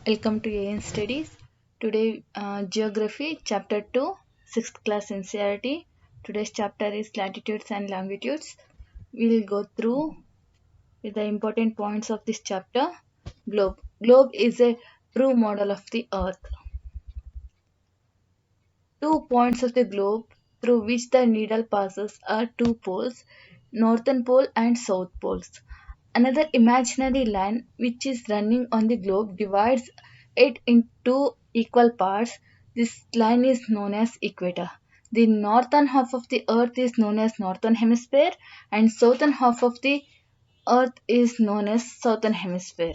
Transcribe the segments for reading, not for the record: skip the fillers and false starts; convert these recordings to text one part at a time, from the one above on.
Welcome to AN Studies. Today, Geography, Chapter 2, 6th class NCERT. Today's chapter is Latitudes and Longitudes. We will go through with the important points of this chapter. Globe. Globe is a true model of the Earth. 2 points of the globe through which the needle passes are two poles, northern pole and south poles. Another imaginary line which is running on the globe divides it into equal parts. This line is known as equator. The northern half of the earth is known as northern hemisphere and southern half of the earth is known as southern hemisphere.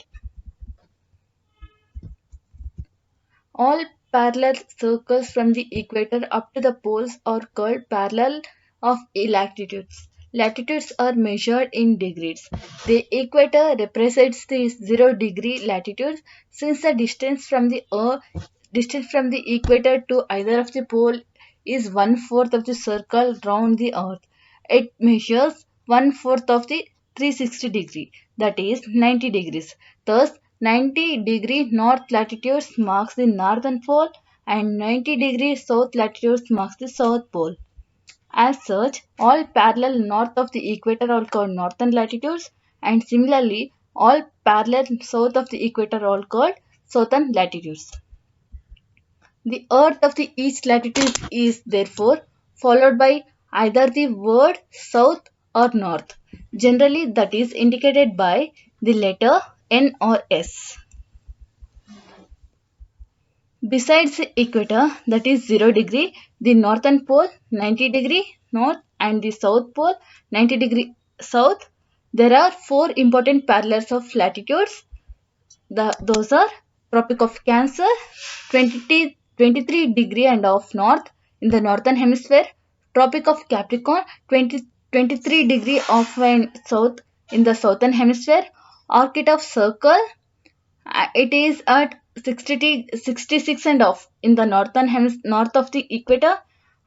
All parallel circles from the equator up to the poles are called parallel of latitudes. Latitudes are measured in degrees. The equator represents the 0 degree latitude since the distance from the equator to either of the pole is one-fourth of the circle round the earth. It measures one-fourth of the 360 degree, that is 90 degrees. Thus, 90-degree north latitudes marks the northern pole and 90-degree south latitudes marks the south pole. As such, all parallel north of the equator are called northern latitudes, and similarly, all parallel south of the equator are called southern latitudes. The earth of the each latitude is therefore followed by either the word south or north. Generally, that is indicated by the letter N or S. Besides the equator, that is 0 degree, the northern pole 90 degree north and the south pole 90 degree south, there are four important parallels of latitudes. Those are Tropic of Cancer 23 degree and of north in the northern hemisphere, Tropic of Capricorn 23 degree of and south in the southern hemisphere, Arctic of Circle it is at 66 and off in the north of the equator,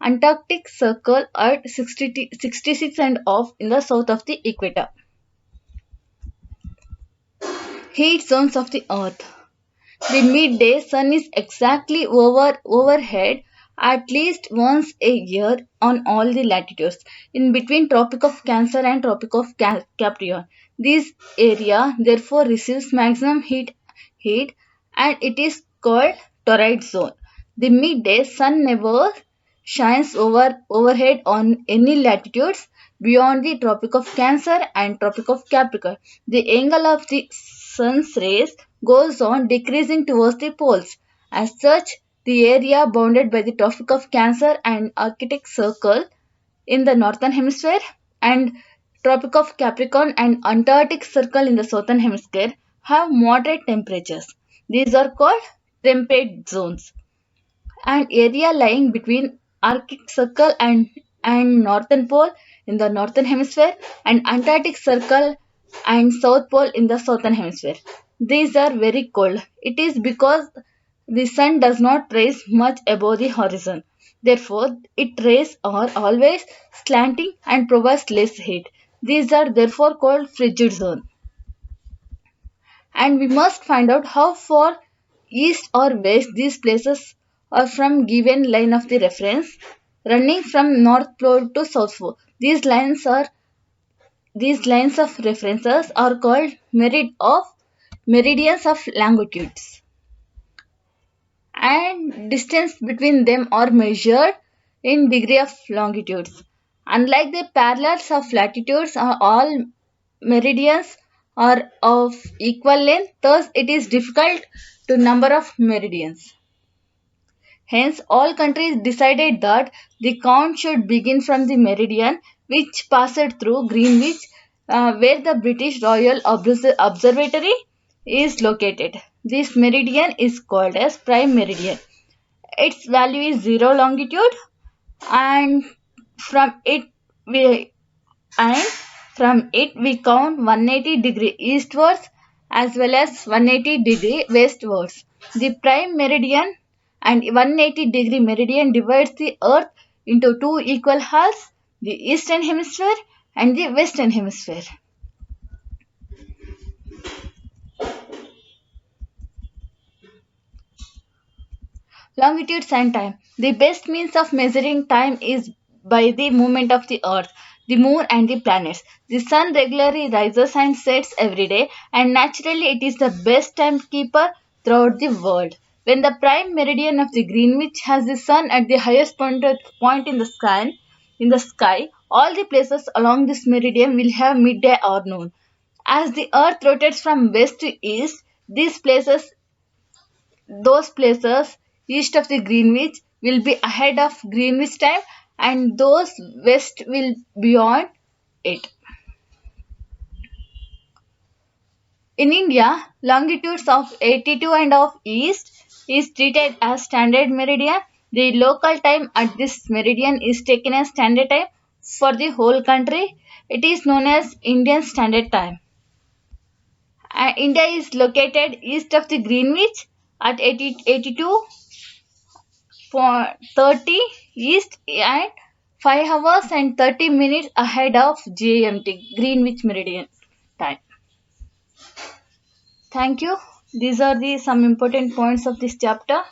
Antarctic Circle at 66 and off in the south of the equator. Heat zones of the earth. The midday sun is exactly overhead at least once a year on all the latitudes in between Tropic of Cancer and Tropic of Capricorn. This area therefore receives maximum heat and it is called torrid zone. The midday sun never shines overhead on any latitudes beyond the Tropic of Cancer and Tropic of Capricorn. The angle of the sun's rays goes on decreasing towards the poles. As such, the area bounded by the Tropic of Cancer and Arctic Circle in the northern hemisphere and Tropic of Capricorn and Antarctic Circle in the southern hemisphere have moderate temperatures. These are called temperate zones. An area lying between Arctic Circle and Northern Pole in the northern hemisphere and Antarctic Circle and South Pole in the southern hemisphere. These are very cold. It is because the sun does not rise much above the horizon. Therefore, its rays are always slanting and provides less heat. These are therefore called frigid zone. And we must find out how far east or west these places are from given line of the reference running from north pole to south pole. These lines of references are called meridians of longitudes, and distance between them are measured in degree of longitudes. Unlike the parallels of latitudes, all meridians are of equal length, thus it is difficult to number of meridians. Hence, all countries decided that the count should begin from the meridian which passed through Greenwich, where the British Royal Observatory is located. This meridian is called as prime meridian. Its value is 0 longitude, and from it we and from it we count 180-degree eastwards as well as 180-degree westwards. The prime meridian and 180-degree meridian divides the earth into two equal halves, the eastern hemisphere and the western hemisphere. Longitudes and time. The best means of measuring time is by the movement of the earth, the moon, and the planets. The sun regularly rises and sets every day, and naturally, it is the best timekeeper throughout the world. When the prime meridian of the Greenwich has the sun at the highest point in the sky, all the places along this meridian will have midday or noon. As the earth rotates from west to east, those places east of the Greenwich will be ahead of Greenwich time, and those west will beyond it. In India, longitudes of 82 and of east is treated as standard meridian. The local time at this meridian is taken as standard time for the whole country. It is known as Indian Standard Time. India is located east of the Greenwich at 82 for 30 east and 5 hours and 30 minutes ahead of GMT, Greenwich Meridian time. Thank you. These are the some important points of this chapter.